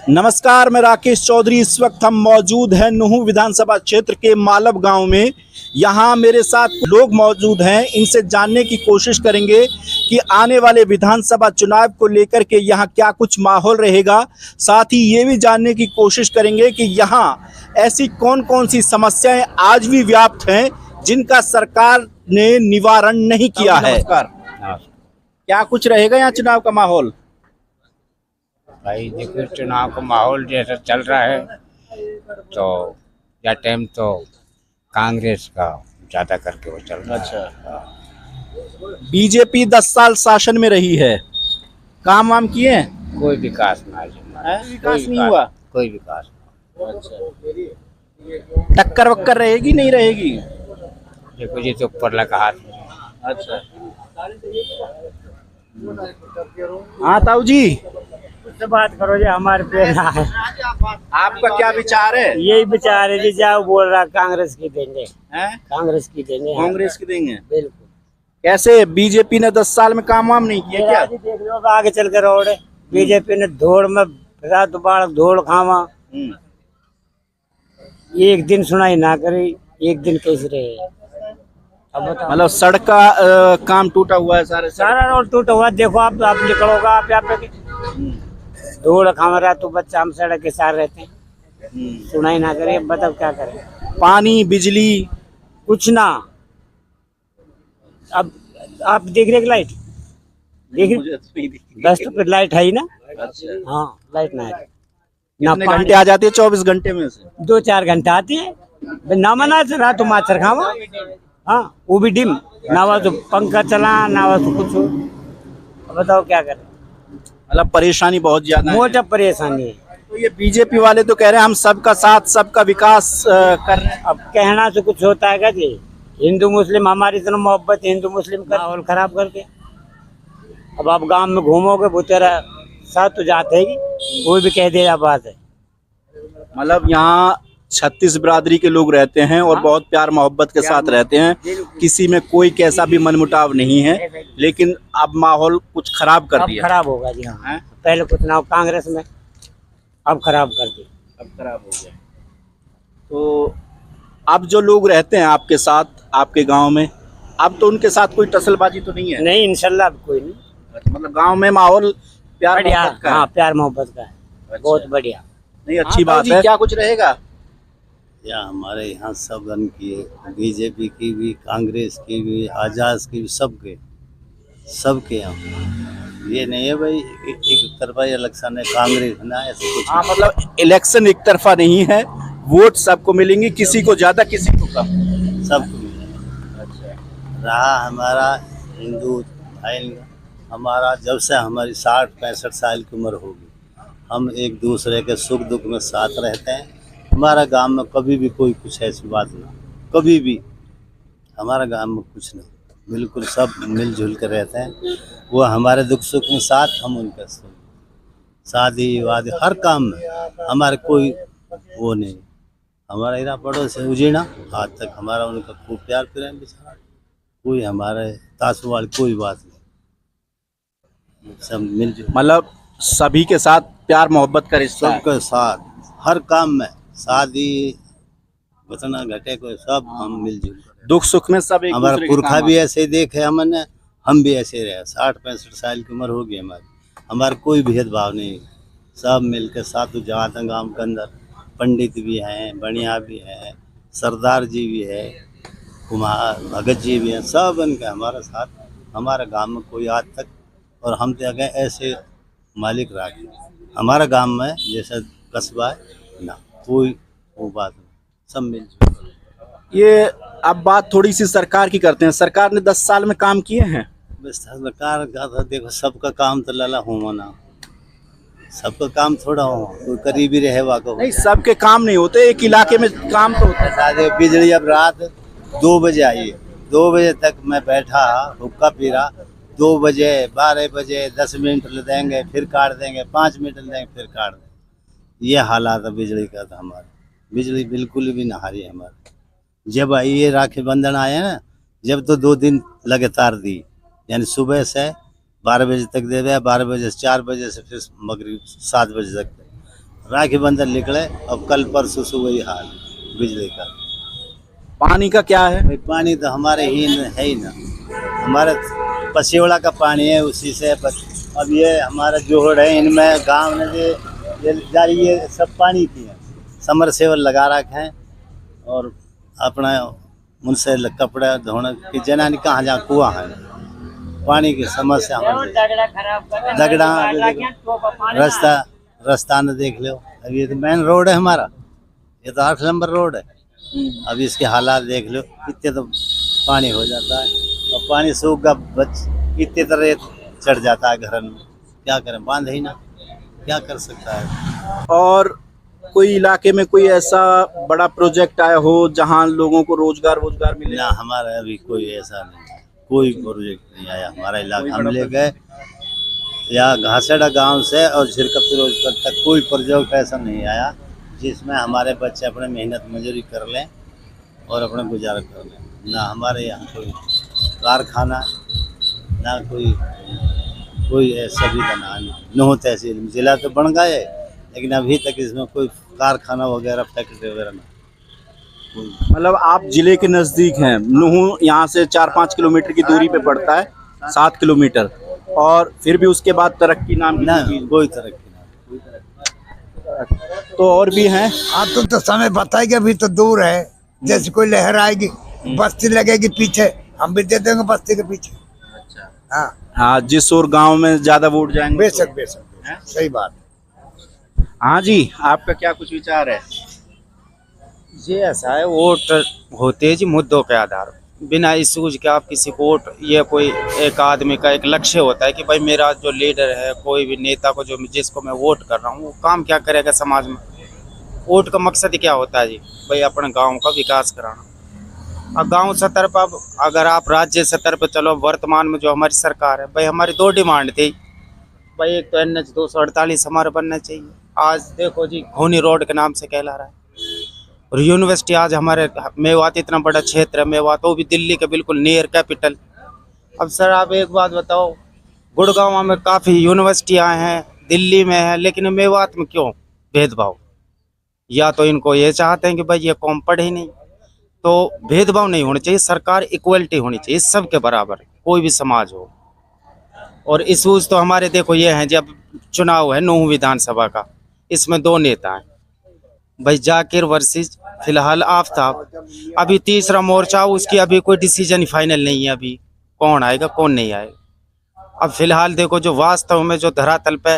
नमस्कार, मैं राकेश चौधरी। इस वक्त हम मौजूद हैं नुहू विधानसभा क्षेत्र के मालब गांव में। यहां मेरे साथ लोग मौजूद हैं, इनसे जानने की कोशिश करेंगे कि आने वाले विधानसभा चुनाव को लेकर के यहां क्या कुछ माहौल रहेगा। साथ ही ये भी जानने की कोशिश करेंगे कि यहां ऐसी कौन कौन सी समस्याएं आज भी व्याप्त हैं जिनका सरकार ने निवारण नहीं किया है। क्या कुछ रहेगा यहाँ चुनाव का माहौल? भाई देखो, चुनाव का माहौल जैसा चल रहा है तो या टाइम तो कांग्रेस का ज्यादा करके वो चल रहा है। बीजेपी 10 साल शासन में रही है, काम वाम किए हैं? कोई विकास विकास नहीं हुआ। कोई विकास टक्कर वक्कर रहेगी नहीं रहेगी? देखो जी, तो ऊपर लगा हाथ में। अच्छा, हाँ ताऊ जी, उससे बात करो जी, हमारे पे ना है। आपका क्या विचार है? यही विचार है जी, जाओ बोल रहा कांग्रेस की देंगे। हैं? कांग्रेस की देंगे। कांग्रेस की देंगे? बिल्कुल। कैसे बीजेपी ने 10 साल में काम वाम नहीं किया क्या? जी देख लो आगे चल कर रोड बीजेपी ने धोड़ में रात बाढ़ धोड़ खावा, एक दिन सुनाई ना करी, एक दिन कैसे रहे। अब बताओ, मतलब सड़क का काम टूटा हुआ है, सारा रोड टूटा हुआ। देखो आप निकलोगा, आप यहाँ पे धोड़ खावा रहा तो बच्चा हम सड़क के साथ रहते हैं, सुनाई ना करे। बताओ क्या करें? पानी बिजली कुछ ना। अब आप देख रहे लाइट देख रहे, 10 रुपए लाइट है ही ना। हाँ, लाइट ना है ना। कितने घंटे आ जाती है 24 घंटे में से? 2-4 घंटे आती है ना। मना से रात तो माछर खावा। हाँ, वो भी डिम ना हुआ तो पंखा चला, ना हुआ तो कुछ। बताओ क्या करें? मतलब परेशानी बहुत ज्यादा है। मोटा परेशानी है। तो ये बीजेपी वाले तो कह रहे हैं हम सबका साथ सबका विकास कर रहे हैं। अब कहना से कुछ होता है क्या जी? हिंदू मुस्लिम हमारी इतना मोहब्बत है, हिंदू मुस्लिम का माहौल खराब करके। अब आप गांव में घूमोगे वो तेरा साथ तो जाते ही, कोई भी कह देगा बात है। मतलब यहाँ 36 बिरादरी के लोग रहते हैं और बहुत प्यार मोहब्बत के साथ रहते हैं, किसी में कोई कैसा भी मनमुटाव नहीं है। लेकिन अब माहौल कुछ खराब कर अब दिया। खराब होगा जी। हाँ, पहले कुछ ना हो कांग्रेस में, अब खराब कर दी। अब खराब हो गया। तो अब जो लोग रहते हैं आपके साथ, आपके गांव में, अब तो उनके साथ कोई टसलबाजी तो नहीं है? नहीं, इंशाल्लाह अब कोई नहीं। मतलब गांव में माहौल प्यार बढ़िया। मोहब्बत का है। हाँ, प्यार मोहब्बत का है। बहुत बढ़िया। नहीं, अच्छी बात है। क्या कुछ रहेगा? या हमारे यहाँ सब रन किए, बीजेपी की भी, कांग्रेस की भी, आजाद की भी, सबके यहाँ। ये नहीं है भाई एक तरफा इलेक्शन है, कांग्रेस ना, ऐसे कुछ। हाँ, मतलब इलेक्शन एक तरफा नहीं है, वोट सबको मिलेंगे, किसी को ज्यादा किसी को कम। सबको मिलेगा। रहा हमारा हिंदू भाई, हमारा जब से हमारी 60-65 साल की उम्र होगी, हम एक दूसरे के सुख दुख में साथ रहते हैं। हमारा गांव में कभी भी कोई कुछ ऐसी बात ना, कभी भी हमारा गांव में कुछ नहीं, बिल्कुल सब मिलजुल कर रहते हैं। वो हमारे दुख सुख में साथ, हम उनके सुख, शादी वादी हर काम में हमारे कोई वो नहीं। हमारा इरा पड़ोस है उजीना, आज तक हमारा उनका खूब प्यार प्रेम बेचारा, कोई हमारे तासु वाली कोई बात नहीं, सब मिलजुल। मतलब सभी के साथ प्यार मोहब्बत का रिश्ता है। सबके साथ हर काम में, शादी घटना घटे कोई, सब हम मिलजुल। दुख सुख में सब एक हमारा दूसरे के पुरखा काम भी ऐसे ही देखे हमने, हम भी ऐसे रहे। 60-65 साल की उम्र होगी हमारी, हमारा कोई भेदभाव नहीं, सब मिलकर साथ जाते हैं। गाँव के अंदर पंडित भी हैं, बढ़िया भी हैं, सरदार जी भी है, कुमार भगत जी भी हैं, सब इनके हमारे साथ। हमारे गांव में कोई आज तक, और हम तो गए ऐसे मालिक राखे हमारा गांव में जैसे कस्बा है ना, कोई वो बात नहीं, सब मिलजुल। ये अब बात थोड़ी सी सरकार की करते हैं। सरकार ने 10 साल में काम किए हैं? बस सरकार का तो देखो, सबका काम तो लला हो ना, सबका काम थोड़ा हो, कोई करीबी रहे वाको नहीं, सबके काम नहीं होते, एक इलाके में काम तो होता है। शादी बिजली अब रात 2 बजे आई है, 2 बजे तक मैं बैठा हुक्का पी रहा, 2 बजे 12 बजे 10 मिनट देंगे फिर काट देंगे, 5 मिनट देंगे फिर काट देंगे। ये हालात है बिजली का। तो हमारा बिजली बिल्कुल भी ना हारी है हमारे। जब ये राखी बंधन आया ना, जब तो 2 दिन लगातार दी, यानी सुबह से 12 बजे तक दे दिया, 12 बजे से 4 बजे से फिर मगरिब 7 बजे तक। राखी बंधन निकले, अब कल परसों से वही हाल बिजली का। पानी का क्या है? भाई पानी तो हमारे ही है ही ना, हमारे पसियोड़ा का पानी है, उसी से अब ये हमारा जोहड़ है, इनमें गांव ने ये जारी ये सब पानी की है, समर सेवल लगा रखे हैं और अपना उनसे कपड़े धोने की जनानी कहाँ जहाँ कुआं है, पानी की समस्या हमारे दगड़ा रास्ता न देख लो। अब ये तो मेन रोड है हमारा, ये तो 8 नंबर रोड है, अब इसके हालात देख लो, इतने तो पानी हो जाता है और पानी सूख का इतने तरह चढ़ जाता है घर में, क्या करें, बांध ही ना, क्या कर सकता है। और कोई इलाके में कोई ऐसा बड़ा प्रोजेक्ट आया हो जहां लोगों को रोजगार मिले? ना हमारा अभी कोई ऐसा नहीं है, कोई प्रोजेक्ट नहीं आया हमारा इलाका। हम ले गए या घासेड़ा गांव से और झिरका फिरोजपुर तक कोई प्रोजेक्ट ऐसा नहीं आया जिसमें हमारे बच्चे अपने मेहनत मजदूरी कर लें और अपना गुजारा कर लें। ना हमारे यहाँ कोई कारखाना, ना कोई ऐसा भी बना नहीं। नूह तहसील जिला तो बन गए, लेकिन अभी तक इसमें कोई कारखाना वगैरह फैक्ट्री वगैरह नहीं। मतलब आप जिले के नजदीक हैं, नूह यहाँ से 4-5 किलोमीटर की दूरी पे पड़ता है, 7 किलोमीटर, और फिर भी उसके बाद तरक्की नाम की ना चीज़। कोई तरक्की नहीं। तो और भी हैं। हाँ तो समय बताएगी, अभी तो दूर है, जैसे कोई लहर आएगी बस्ती लगेगी पीछे, हम भी दे देंगे बस्ती के पीछे। हाँ हाँ, जिस और गांव में ज्यादा वोट जाएंगे। बेशक सही बात। हाँ जी, आपका क्या कुछ विचार है? ये ऐसा है, वोट होते हैं जी मुद्दों के आधार, बिना इस सूझ के आप किसी को वोट, ये कोई एक आदमी का एक लक्ष्य होता है कि भाई मेरा जो लीडर है, कोई भी नेता को जो जिसको मैं वोट कर रहा हूँ वो काम क्या करेगा समाज में। वोट का मकसद ही क्या होता है जी, भाई अपने गांव का विकास कराना। अब गांव स्तर पर, अब अगर आप राज्य स्तर पर चलो, वर्तमान में जो हमारी सरकार है, भाई हमारी 2 डिमांड थी भाई, एक तो NH 248 हमारा बनना चाहिए। आज देखो जी घोनी रोड के नाम से कहला रहा है, और यूनिवर्सिटी आज हमारे मेवात इतना बड़ा क्षेत्र है, मेवात वो भी दिल्ली के बिल्कुल नियर कैपिटल। अब सर आप एक बात बताओ, गुड़गांव में काफ़ी यूनिवर्सिटियाँ हैं, दिल्ली में है, लेकिन मेवात में क्यों भेदभाव? या तो इनको ये चाहते हैं कि भाई ये कौम पढ़े ही नहीं, तो भेदभाव नहीं होना चाहिए, सरकार इक्वलिटी होनी चाहिए सबके बराबर, कोई भी समाज हो। और इशूज़ तो हमारे देखो ये हैं, जब चुनाव है नूह विधानसभा का, इसमें 2 नेता हैं भाई, जाकिर वर्सेस फिलहाल आफ्ताब। अभी तीसरा मोर्चा, उसकी अभी कोई डिसीजन फाइनल नहीं है, अभी कौन आएगा कौन नहीं आएगा। अब फिलहाल देखो जो वास्तव में जो धरातल पे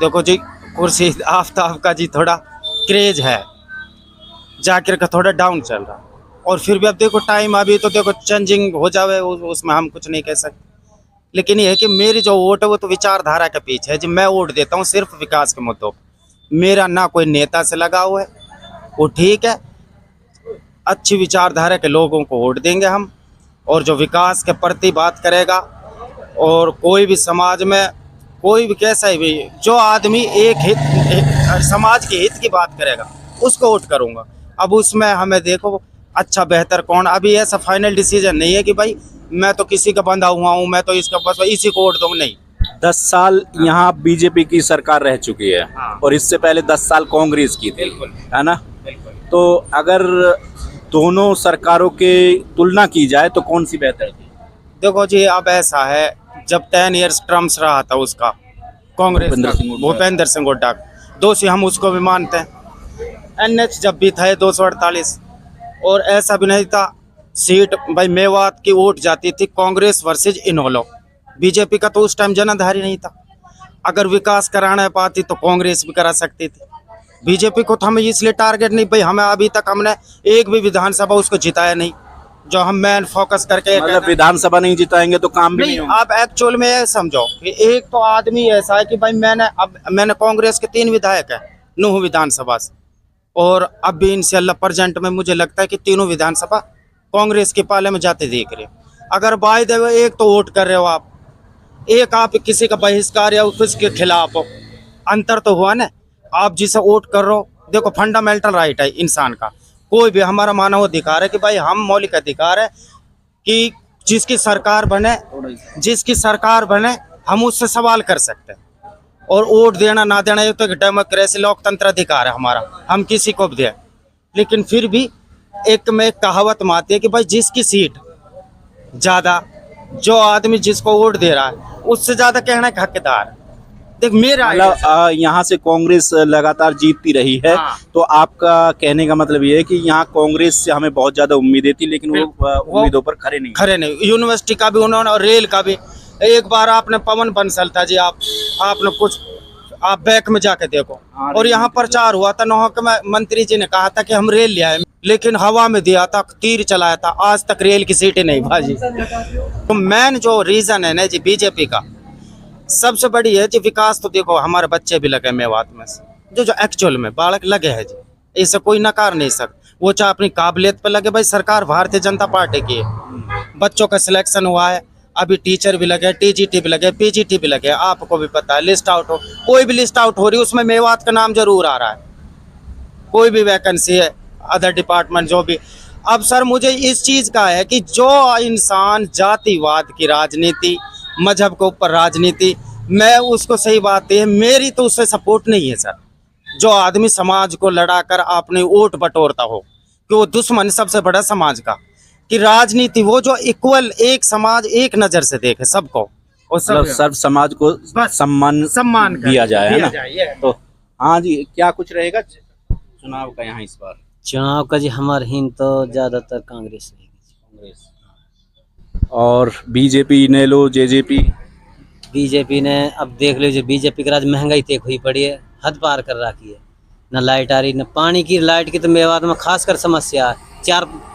देखो जी, कुर्सी आफ्ताब का जी थोड़ा क्रेज है, जाकिर का थोड़ा डाउन चल रहा, और फिर भी अब देखो टाइम, अभी तो देखो चेंजिंग हो जावे, उसमें हम कुछ नहीं कह सकते। लेकिन ये है कि मेरी जो वोट है वो तो विचारधारा के पीछे है जी, मैं वोट देता हूँ सिर्फ विकास के मुद्दों पर, मेरा ना कोई नेता से लगाव है, वो ठीक है, अच्छी विचारधारा के लोगों को वोट देंगे हम, और जो विकास के प्रति बात करेगा, और कोई भी समाज में कोई भी कैसा ही भी जो आदमी एक समाज के हित की बात करेगा उसको वोट करूँगा। अब उसमें हमें देखो अच्छा बेहतर कौन, अभी ऐसा फाइनल डिसीजन नहीं है कि भाई मैं तो किसी का बंधा हुआ हूँ, मैं तो इसका बस इसी को वोट दूँ, नहीं। 10 साल यहाँ बीजेपी की सरकार रह चुकी है, हाँ। और इससे पहले 10 साल कांग्रेस की थी, बिल्कुल। है ना? बिल्कुल। तो अगर दोनों सरकारों के तुलना की जाए तो कौन सी बेहतर थी? देखो जी अब ऐसा है, जब 10 ईयर्स टर्म्स रहा था उसका कांग्रेस भूपेंद्र सिंह हुड्डा, दोषी हम उसको भी मानते हैं। NH जब भी था 248, और ऐसा भी नहीं था सीट भाई मेवात की वोट जाती थी कांग्रेस वर्सेज इनेलो, बीजेपी का तो उस टाइम जनाधारी नहीं था। अगर विकास कराना पाती तो कांग्रेस भी करा सकती थी, बीजेपी को तो हमें इसलिए टारगेट नहीं, भाई हमें अभी तक हमने एक भी विधानसभा उसको जिताया नहीं, जो हम मेन फोकस करके मतलब विधानसभा नहीं जिताएंगे तो काम भी नहीं होगा। आप एक्चुअल में ये समझो कि एक तो आदमी ऐसा है कि भाई मैंने कांग्रेस के 3 विधायक है नूह विधानसभा से, और अब भी इंशाल्लाह प्रेजेंट में मुझे लगता है कि तीनों विधानसभा कांग्रेस के पाले में जाते देख रहे हो। अगर बाय द वे एक तो वोट कर रहे हो आप, एक आप किसी का बहिष्कार या किसके खिलाफ हो, अंतर तो हुआ ना। आप जिसे वोट कर रहे हो, देखो फंडामेंटल राइट है इंसान का, कोई भी हमारा मानव अधिकार है कि भाई हम मौलिक अधिकार है कि जिसकी सरकार बने हम उससे सवाल कर सकते हैं, और वोट देना ना देना ये तो डेमोक्रेसी लोकतंत्र अधिकार है हमारा, हम किसी को भी दें। लेकिन फिर भी एक में कहावत मारती है कि भाई जिसकी सीट ज़्यादा, जो आदमी जिसको वोट दे रहा है उससे ज़्यादा कहना का हकदार है। देख मेरा मतलब यहाँ से कांग्रेस लगातार जीतती रही है, हाँ। तो आपका कहने का मतलब ये है कि यहाँ कांग्रेस से हमें बहुत ज्यादा उम्मीदें थी, लेकिन वो उम्मीदों पर खरे नहीं। खरे नहीं। यूनिवर्सिटी का भी उन्होंने और रेल का भी। एक बार आपने पवन बंसल था जी, आपने कुछ आप बैक में जाके देखो, और यहाँ प्रचार हुआ था, नौह के मंत्री जी ने कहा था कि हम रेल ले आए, लेकिन हवा में दिया था, तीर चलाया था, आज तक रेल की सीटें नहीं भाजी। तो मेन जो रीजन है ना जी बीजेपी का सबसे बड़ी है जी विकास। तो देखो हमारे बच्चे भी लगे मेवात में से, जो एक्चुअल में बालक लगे हैं जी, इसे कोई नकार नहीं सकता। वो चाहे अपनी काबिलियत पे लगे, भाई सरकार भारतीय जनता पार्टी की है। बच्चों का सिलेक्शन हुआ है, अभी टीचर भी लगे, टीजीटी भी लगे, पीजीटी भी लगे, आपको भी पता है। लिस्ट आउट हो, कोई भी लिस्ट आउट हो रही है उसमें मेवात का नाम जरूर आ रहा है। कोई भी वैकेंसी है अदर डिपार्टमेंट जो भी। अब सर मुझे इस चीज़ का है कि जो इंसान जातिवाद की राजनीति, मजहब के ऊपर राजनीति, मैं उसको, सही बात है मेरी तो उससे सपोर्ट नहीं है सर। जो आदमी समाज को लड़ाकर अपने वोट बटोरता हो कि वो दुश्मन सबसे बड़ा समाज का, कि राजनीति वो जो इक्वल एक समाज एक नज़र से देखे सबको, और मतलब सर्व समाज को सम्मान दिया जाए, है ना। तो हाँ जी, क्या कुछ रहेगा चुनाव का यहाँ इस बार? चुनाव का जी हमारे हिंद तो ज्यादातर कांग्रेस रहेगी। और बीजेपी ने लो, जेजेपी? बीजेपी ने अब देख लीजिए, बीजेपी के राज महंगाई तय हुई पड़ी है, हद पार कर रखी है। न लाइट आ रही, न पानी की। लाइट की तो मेवात में खासकर समस्या है।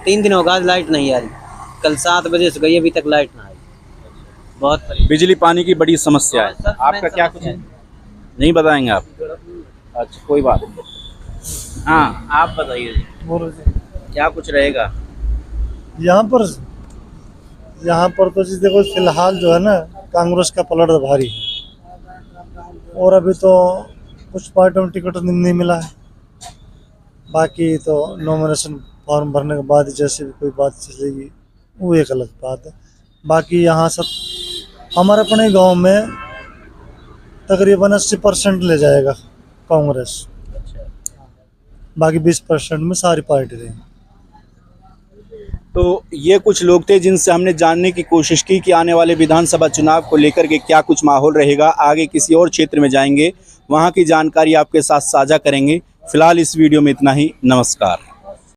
3 दिन होगा लाइट नहीं आ रही। कल 7 बजे से गई, अभी तक लाइट ना आई। बहुत बिजली पानी की बड़ी समस्या है। आपका क्या कुछ है? नहीं बताएंगे आप? अच्छा कोई बात नहीं। हाँ आप बताइए क्या कुछ रहेगा यहाँ पर तो जी देखो फिलहाल जो है ना कांग्रेस का पलड़ा भारी है, और अभी तो कुछ पार्टियों में टिकट नहीं मिला है। बाकी तो नॉमिनेशन फॉर्म भरने के बाद जैसे भी कोई बात चलेगी वो एक अलग बात है। बाकी यहाँ सब हमारे अपने गांव में तकरीबन 80% ले जाएगा कांग्रेस, बाकी 20% में सारी पार्टी रहेंगी। तो ये कुछ लोग थे जिनसे हमने जानने की कोशिश की कि आने वाले विधानसभा चुनाव को लेकर के क्या कुछ माहौल रहेगा। आगे किसी और क्षेत्र में जाएंगे, वहाँ की जानकारी आपके साथ साझा करेंगे। फिलहाल इस वीडियो में इतना ही। नमस्कार।